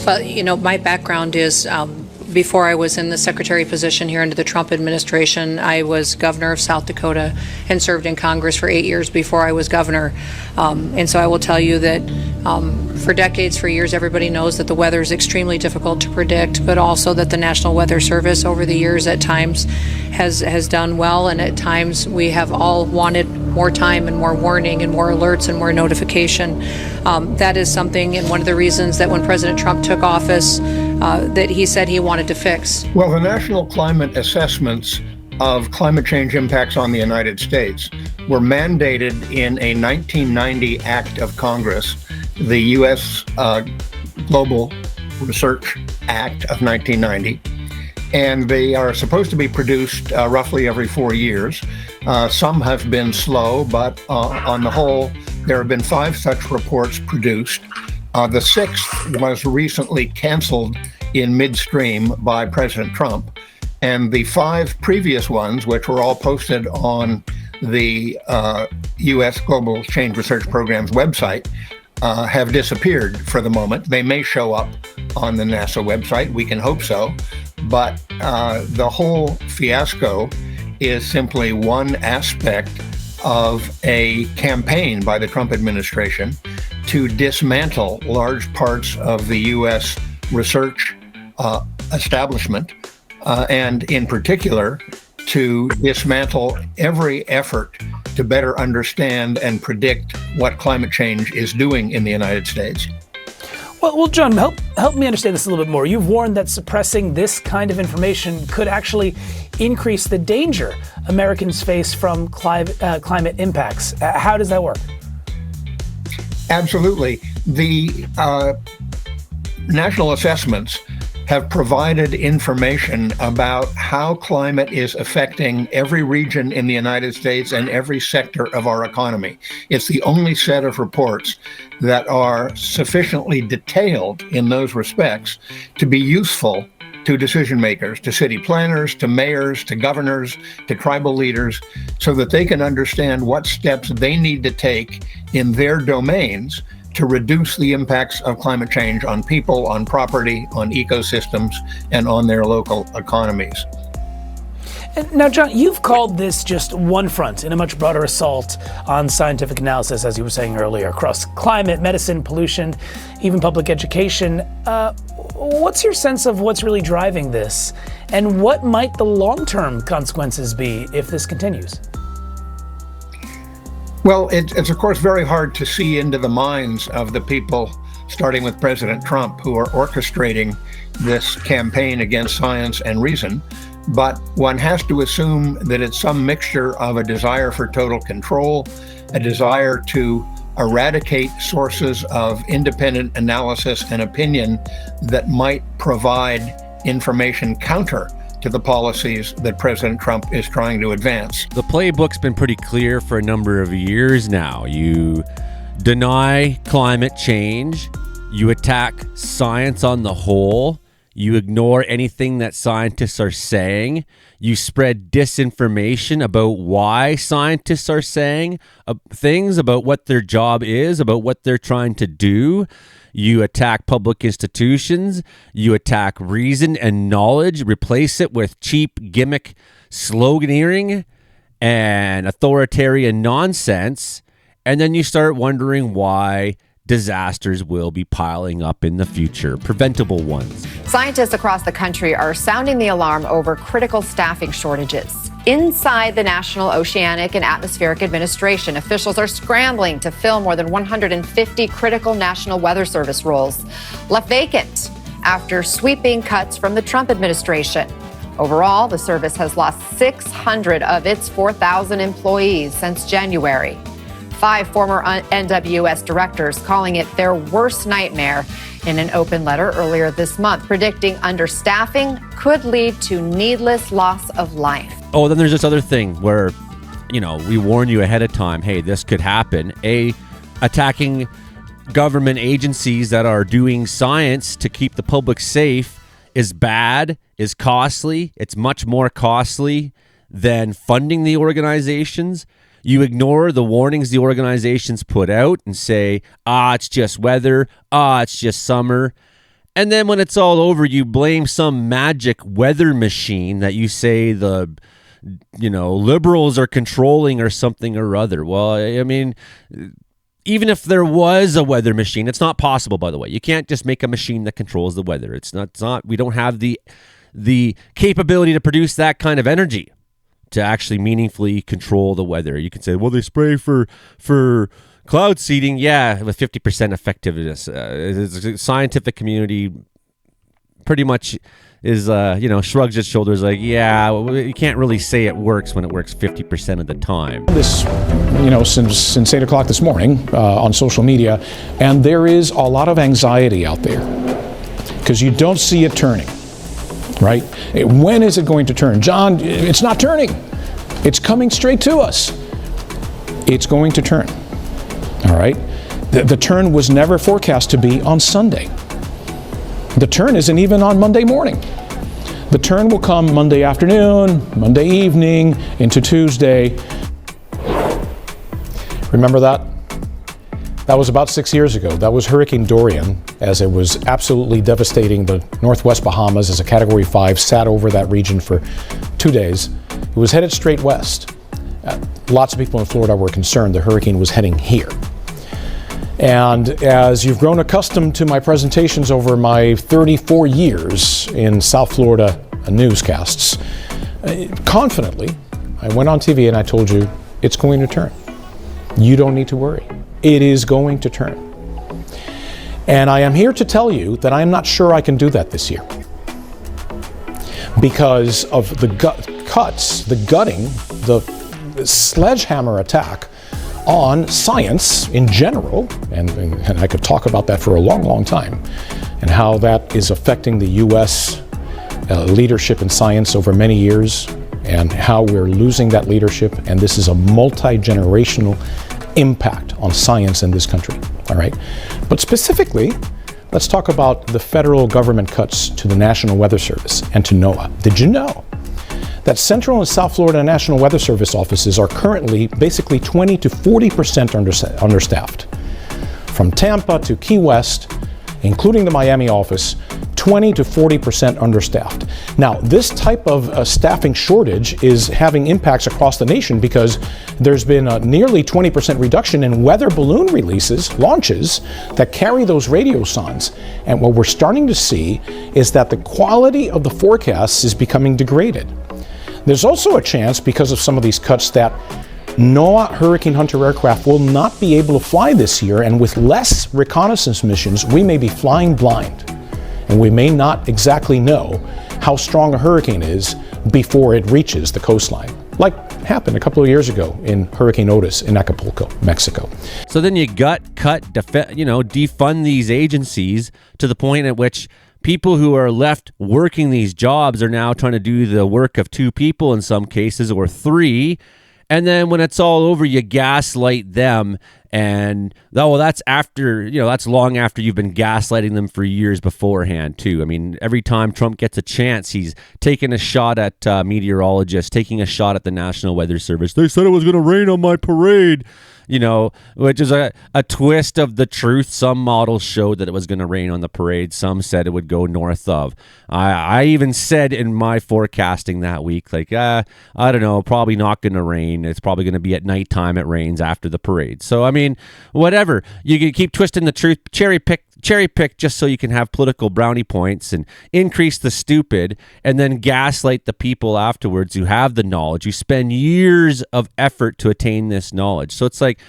Well, my background is before I was in the secretary position here under the Trump administration, I was governor of South Dakota and served in Congress for 8 years before I was governor. And so I will tell you that for decades, for years, everybody knows that the weather is extremely difficult to predict, but also that the National Weather Service over the years at times has done well, and at times we have all wanted more time and more warning and more alerts and more notification. That is something, and one of the reasons that when President Trump took office, that he said he wanted to fix. Well, the national climate assessments of climate change impacts on the United States were mandated in a 1990 act of Congress, the U.S. Global Research Act of 1990. And they are supposed to be produced roughly every 4 years. Some have been slow, but on the whole, there have been 5 such reports produced. The 6th was recently canceled in midstream by President Trump. And the 5 previous ones, which were all posted on the U.S. Global Change Research Program's website, have disappeared for the moment. They may show up on the NASA website. We can hope so. But the whole fiasco is simply one aspect of a campaign by the Trump administration to dismantle large parts of the U.S. research establishment, and in particular, to dismantle every effort to better understand and predict what climate change is doing in the United States. Well, John, help me understand this a little bit more. You've warned that suppressing this kind of information could actually increase the danger Americans face from climate impacts. How does that work? Absolutely. The national assessments have provided information about how climate is affecting every region in the United States and every sector of our economy. It's the only set of reports that are sufficiently detailed in those respects to be useful to decision makers, to city planners, to mayors, to governors, to tribal leaders, so that they can understand what steps they need to take in their domains to reduce the impacts of climate change on people, on property, on ecosystems, and on their local economies. Now, John, you've called this just one front in a much broader assault on scientific analysis, as you were saying earlier, across climate, medicine, pollution, even public education. What's your sense of what's really driving this? And what might the long-term consequences be if this continues? Well, it's of course very hard to see into the minds of the people, starting with President Trump, who are orchestrating this campaign against science and reason. But one has to assume that it's some mixture of a desire for total control, a desire to eradicate sources of independent analysis and opinion that might provide information counter to the policies that President Trump is trying to advance. The playbook's been pretty clear for a number of years now. You deny climate change, you attack science on the whole, you ignore anything that scientists are saying, you spread disinformation about why scientists are saying things, about what their job is, about what they're trying to do. You attack public institutions, you attack reason and knowledge, replace it with cheap gimmick sloganeering and authoritarian nonsense, and then you start wondering why disasters will be piling up in the future, preventable ones. Scientists across the country are sounding the alarm over critical staffing shortages. Inside the National Oceanic and Atmospheric Administration, officials are scrambling to fill more than 150 critical National Weather Service roles left vacant after sweeping cuts from the Trump administration. Overall, the service has lost 600 of its 4,000 employees since January. 5 former NWS directors calling it their worst nightmare in an open letter earlier this month, predicting understaffing could lead to needless loss of life. Oh, then there's this other thing where, we warn you ahead of time, hey, this could happen. Attacking government agencies that are doing science to keep the public safe is bad, is costly. It's much more costly than funding the organizations. You ignore the warnings the organizations put out and say, it's just weather, it's just summer. And then when it's all over, you blame some magic weather machine that you say the liberals are controlling or something or other. Well, I mean, even if there was a weather machine, it's not possible, by the way. You can't just make a machine that controls the weather. It's not, we don't have the capability to produce that kind of energy to actually meaningfully control the weather. You can say, well, they spray for cloud seeding. Yeah, with 50% effectiveness. The scientific community pretty much is, shrugs its shoulders like, yeah, you can't really say it works when it works 50% of the time. This, since 8 o'clock this morning on social media, and there is a lot of anxiety out there because you don't see it turning, right? When is it going to turn? John, it's not turning. It's coming straight to us. It's going to turn, all right? The turn was never forecast to be on Sunday. The turn isn't even on Monday morning. The turn will come Monday afternoon, Monday evening, into Tuesday. Remember that? That was about 6 years ago. That was Hurricane Dorian, as it was absolutely devastating the Northwest Bahamas as a Category 5, sat over that region for 2 days. It was headed straight west. Lots of people in Florida were concerned the hurricane was heading here. And as you've grown accustomed to my presentations over my 34 years in South Florida newscasts, confidently, I went on TV and I told you, it's going to turn. You don't need to worry. It is going to turn. And I am here to tell you that I am not sure I can do that this year because of the cuts, the gutting, the sledgehammer attack on science in general, and I could talk about that for a long, long time, and how that is affecting the U.S. Leadership in science over many years, and how we're losing that leadership, and this is a multi-generational impact on science in this country, all right? But specifically, let's talk about the federal government cuts to the National Weather Service and to NOAA. Did you know that Central and South Florida National Weather Service offices are currently basically 20 to 40% understaffed? From Tampa to Key West, including the Miami office, 20 to 40% understaffed. Now, this type of staffing shortage is having impacts across the nation because there's been a nearly 20% reduction in weather balloon launches that carry those radio signs. And what we're starting to see is that the quality of the forecasts is becoming degraded. There's also a chance, because of some of these cuts, that NOAA Hurricane Hunter aircraft will not be able to fly this year, and with less reconnaissance missions, we may be flying blind, and we may not exactly know how strong a hurricane is before it reaches the coastline, like happened a couple of years ago in Hurricane Otis in Acapulco, Mexico. So then you defund these agencies to the point at which people who are left working these jobs are now trying to do the work of 2 people in some cases, or 3. And then when it's all over, you gaslight them. And that's after, that's long after you've been gaslighting them for years beforehand, too. I mean, every time Trump gets a chance, he's taking a shot at meteorologists, taking a shot at the National Weather Service. They said it was going to rain on my parade, which is a twist of the truth. Some models showed that it was going to rain on the parade. Some said it would go north of. I even said in my forecasting that week, I don't know, probably not going to rain. It's probably going to be at nighttime it rains after the parade. So, I mean, whatever. You can keep twisting the truth, cherry pick just so you can have political brownie points and increase the stupid, and then gaslight the people afterwards who have the knowledge. You spend years of effort to attain this knowledge. So it's like,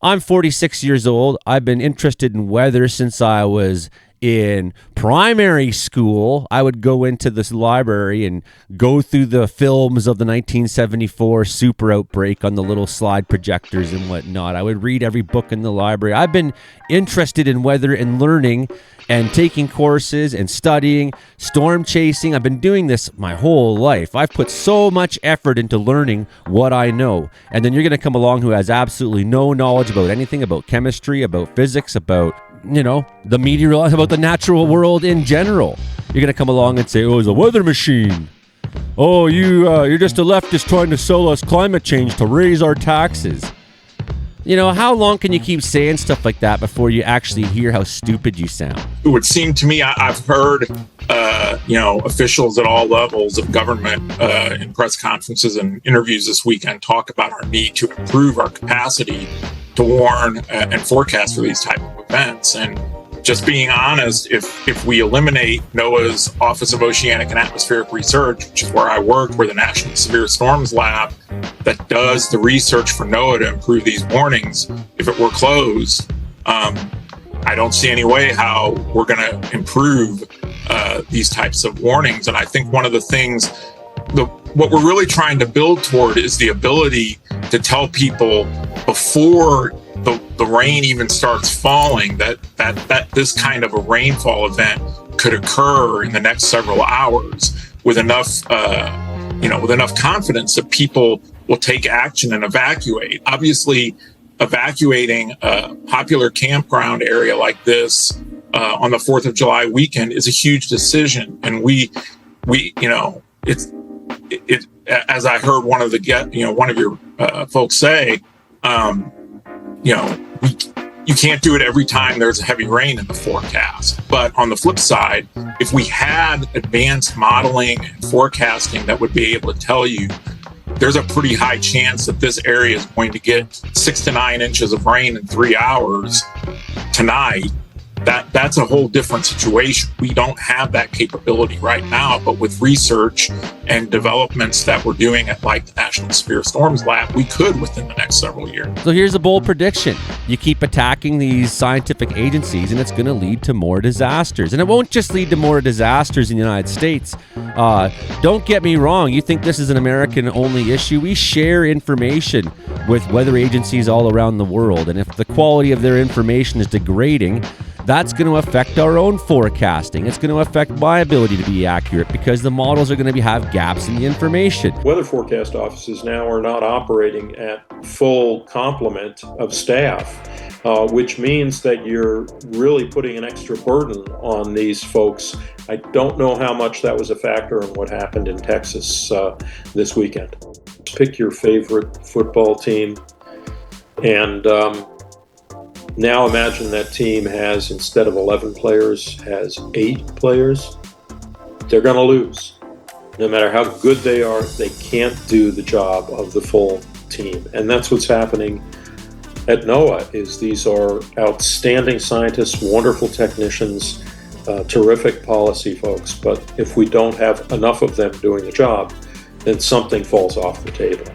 I'm 46 years old. I've been interested in weather since I was in primary school. I would go into this library and go through the films of the 1974 super outbreak on the little slide projectors and whatnot. I would read every book in the library. I've been interested in weather and learning and taking courses and studying, storm chasing. I've been doing this my whole life. I've put so much effort into learning what I know. And then you're going to come along who has absolutely no knowledge about anything, about chemistry, about physics, about the meteorology, about the natural world in general. You're going to come along and say, oh, it's a weather machine. Oh, you're just a leftist trying to sell us climate change to raise our taxes. How long can you keep saying stuff like that before you actually hear how stupid you sound? It would seem to me, I've heard, officials at all levels of government in press conferences and interviews this weekend talk about our need to improve our capacity to warn and forecast for these type of events. And just being honest, if we eliminate NOAA's Office of Oceanic and Atmospheric Research, which is where I work, we're the National Severe Storms Lab that does the research for NOAA to improve these warnings, if it were closed, I don't see any way how we're going to improve these types of warnings. And I think one of the things, what we're really trying to build toward is the ability to tell people before the rain even starts falling that this kind of a rainfall event could occur in the next several hours with enough confidence that people will take action and evacuate. Obviously, evacuating a popular campground area like this on the 4th of July weekend is a huge decision. And it's as I heard one of your folks say, you can't do it every time there's heavy rain in the forecast. But on the flip side, if we had advanced modeling and forecasting that would be able to tell you there's a pretty high chance that this area is going to get 6 to 9 inches of rain in 3 hours tonight, that's a whole different situation. We don't have that capability right now, but with research and developments that we're doing at the National Severe Storms Lab, we could within the next several years. So here's a bold prediction. You keep attacking these scientific agencies and it's going to lead to more disasters. And it won't just lead to more disasters in the United States. Don't get me wrong. You think this is an American-only issue? We share information with weather agencies all around the world. And if the quality of their information is degrading, that's going to affect our own forecasting. It's going to affect my ability to be accurate because the models are going to have gaps in the information. Weather forecast offices now are not operating at full complement of staff, which means that you're really putting an extra burden on these folks. I don't know how much that was a factor in what happened in Texas this weekend. Pick your favorite football team and now imagine that team has, instead of 11 players, has 8 players. They're going to lose. No matter how good they are, they can't do the job of the full team. And that's what's happening at NOAA, is these are outstanding scientists, wonderful technicians, terrific policy folks. But if we don't have enough of them doing the job, then something falls off the table.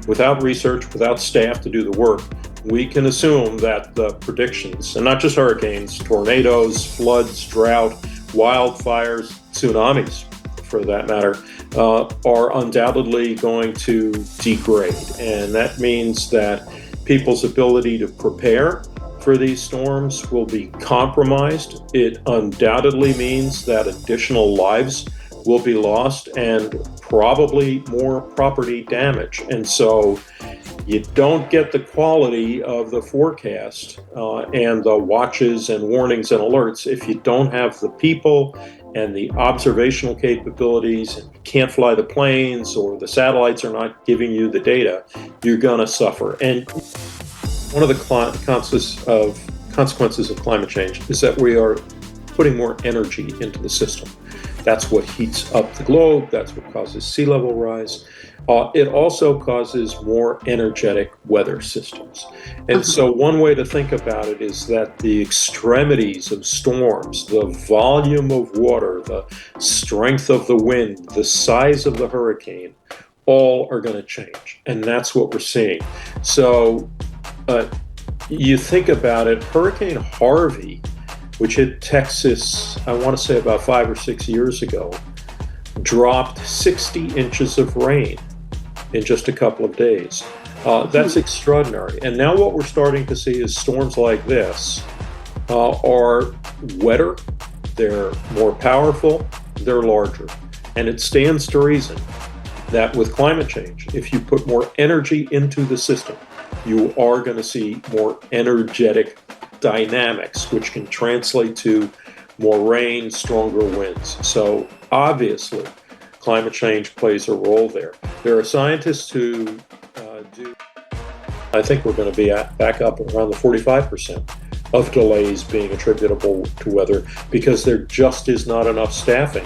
Without research, without staff to do the work, we can assume that the predictions, and not just hurricanes, tornadoes, floods, drought, wildfires, tsunamis, for that matter, are undoubtedly going to degrade. And that means that people's ability to prepare for these storms will be compromised. It undoubtedly means that additional lives will be lost and probably more property damage. And so you don't get the quality of the forecast and the watches and warnings and alerts if you don't have the people and the observational capabilities, and you can't fly the planes or the satellites are not giving you the data. You're going to suffer. And one of the consequences of climate change is that we are putting more energy into the system. That's what heats up the globe. That's what causes sea level rise. It also causes more energetic weather systems. And so one way to think about it is that the extremities of storms, the volume of water, the strength of the wind, the size of the hurricane, all are going to change. And that's what we're seeing. So you think about it, Hurricane Harvey, which hit Texas, I want to say about 5 or 6 years ago, dropped 60 inches of rain in just a couple of days. That's extraordinary. And now what we're starting to see is storms like this are wetter, they're more powerful, they're larger. And it stands to reason that with climate change, if you put more energy into the system, you are going to see more energetic dynamics, which can translate to more rain, stronger winds. So obviously, climate change plays a role there. There are scientists who do I think we're going to be back up around the 45% of delays being attributable to weather, because there just is not enough staffing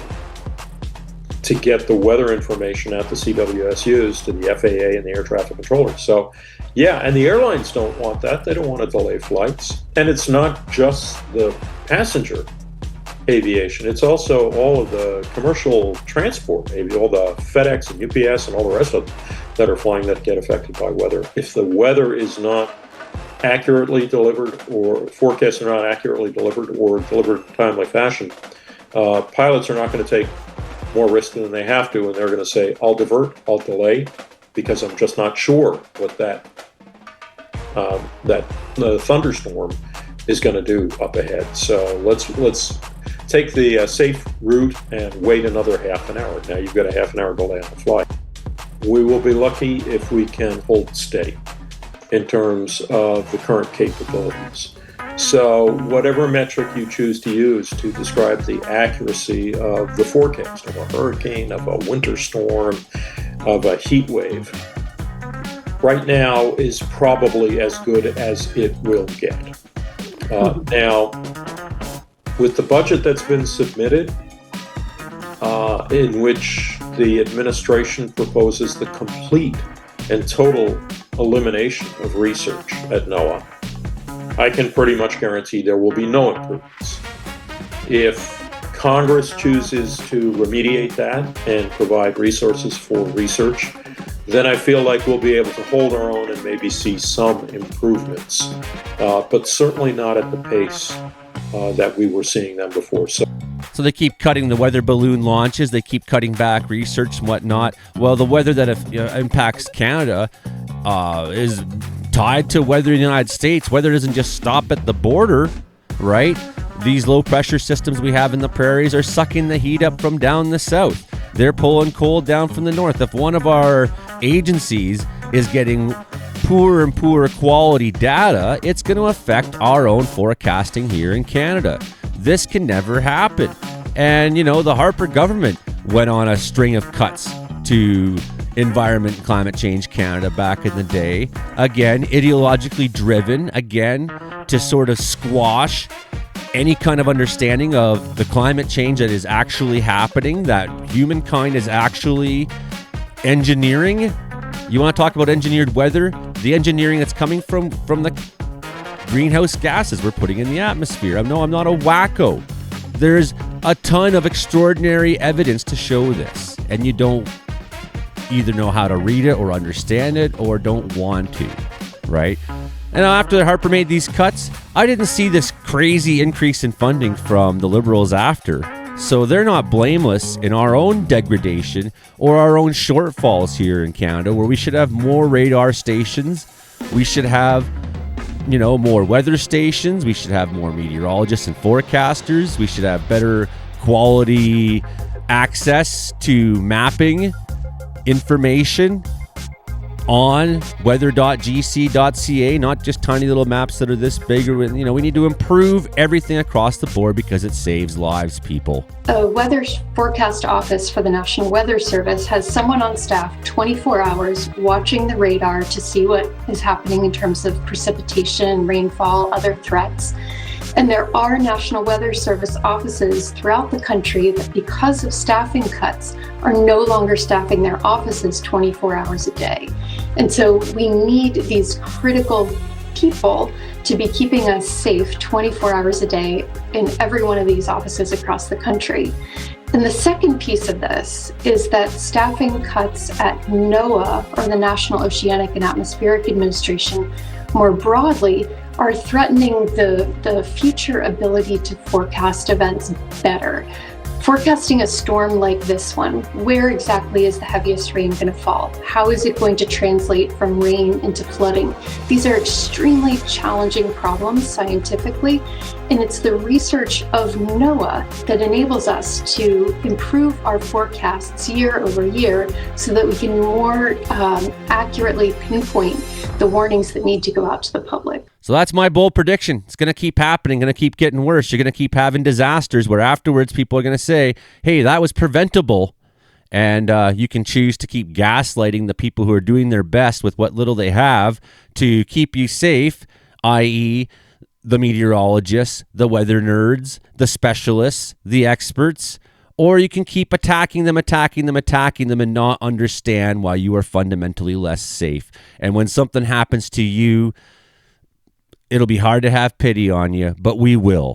to get the weather information at the CWSUs to the FAA and the air traffic controllers. So, yeah, and the airlines don't want that. They don't want to delay flights. And it's not just the passenger aviation. It's also all of the commercial transport, maybe all the FedEx and UPS and all the rest of them that are flying that get affected by weather. If the weather is not accurately delivered, or forecasts are not accurately delivered or delivered in a timely fashion, pilots are not going to take more risk than they have to, and they're going to say, I'll divert, I'll delay, because I'm just not sure what that thunderstorm is going to do up ahead. So let's take the safe route and wait another half an hour. Now you've got a half an hour delay on the flight. We will be lucky if we can hold steady in terms of the current capabilities. So whatever metric you choose to use to describe the accuracy of the forecast of a hurricane, of a winter storm, of a heat wave, right now is probably as good as it will get. Now, with the budget that's been submitted, in which the administration proposes the complete and total elimination of research at NOAA, I can pretty much guarantee there will be no improvements. If Congress chooses to remediate that and provide resources for research, then I feel like we'll be able to hold our own and maybe see some improvements, but certainly not at the pace that we were seeing them before. So they keep cutting the weather balloon launches. They keep cutting back research and whatnot. Well, the weather that impacts Canada is tied to weather in the United States. Weather doesn't just stop at the border, right? These low pressure systems we have in the prairies are sucking the heat up from down the south. They're pulling cold down from the north. If one of our agencies is getting poorer and poorer quality data, it's going to affect our own forecasting here in Canada. This can never happen. And, the Harper government went on a string of cuts to Environment and Climate Change Canada back in the day. Again, ideologically driven, again, to sort of squash any kind of understanding of the climate change that is actually happening, that humankind is actually engineering. You want to talk about engineered weather? The engineering that's coming from the greenhouse gases we're putting in the atmosphere. I'm not a wacko. There's a ton of extraordinary evidence to show this, and you don't either know how to read it or understand it or don't want to, right? And after Harper made these cuts, I didn't see this crazy increase in funding from the Liberals after. So they're not blameless in our own degradation or our own shortfalls here in Canada, where we should have more radar stations. We should have, more weather stations. We should have more meteorologists and forecasters. We should have better quality access to mapping information on weather.gc.ca, not just tiny little maps that are this big. Or, we need to improve everything across the board because it saves lives, people. A weather forecast office for the National Weather Service has someone on staff 24 hours watching the radar to see what is happening in terms of precipitation, rainfall, other threats. And there are National Weather Service offices throughout the country that, because of staffing cuts, are no longer staffing their offices 24 hours a day. And so we need these critical people to be keeping us safe 24 hours a day in every one of these offices across the country. And the second piece of this is that staffing cuts at NOAA, or the National Oceanic and Atmospheric Administration, more broadly, are threatening the future ability to forecast events better. Forecasting a storm like this one, where exactly is the heaviest rain going to fall? How is it going to translate from rain into flooding? These are extremely challenging problems scientifically, and it's the research of NOAA that enables us to improve our forecasts year over year so that we can more accurately pinpoint the warnings that need to go out to the public. So that's my bold prediction. It's going to keep happening, going to keep getting worse. You're going to keep having disasters where afterwards people are going to say, hey, that was preventable. And you can choose to keep gaslighting the people who are doing their best with what little they have to keep you safe, i.e., the meteorologists, the weather nerds, the specialists, the experts, or you can keep attacking them, and not understand why you are fundamentally less safe. And when something happens to you, it'll be hard to have pity on you, but we will.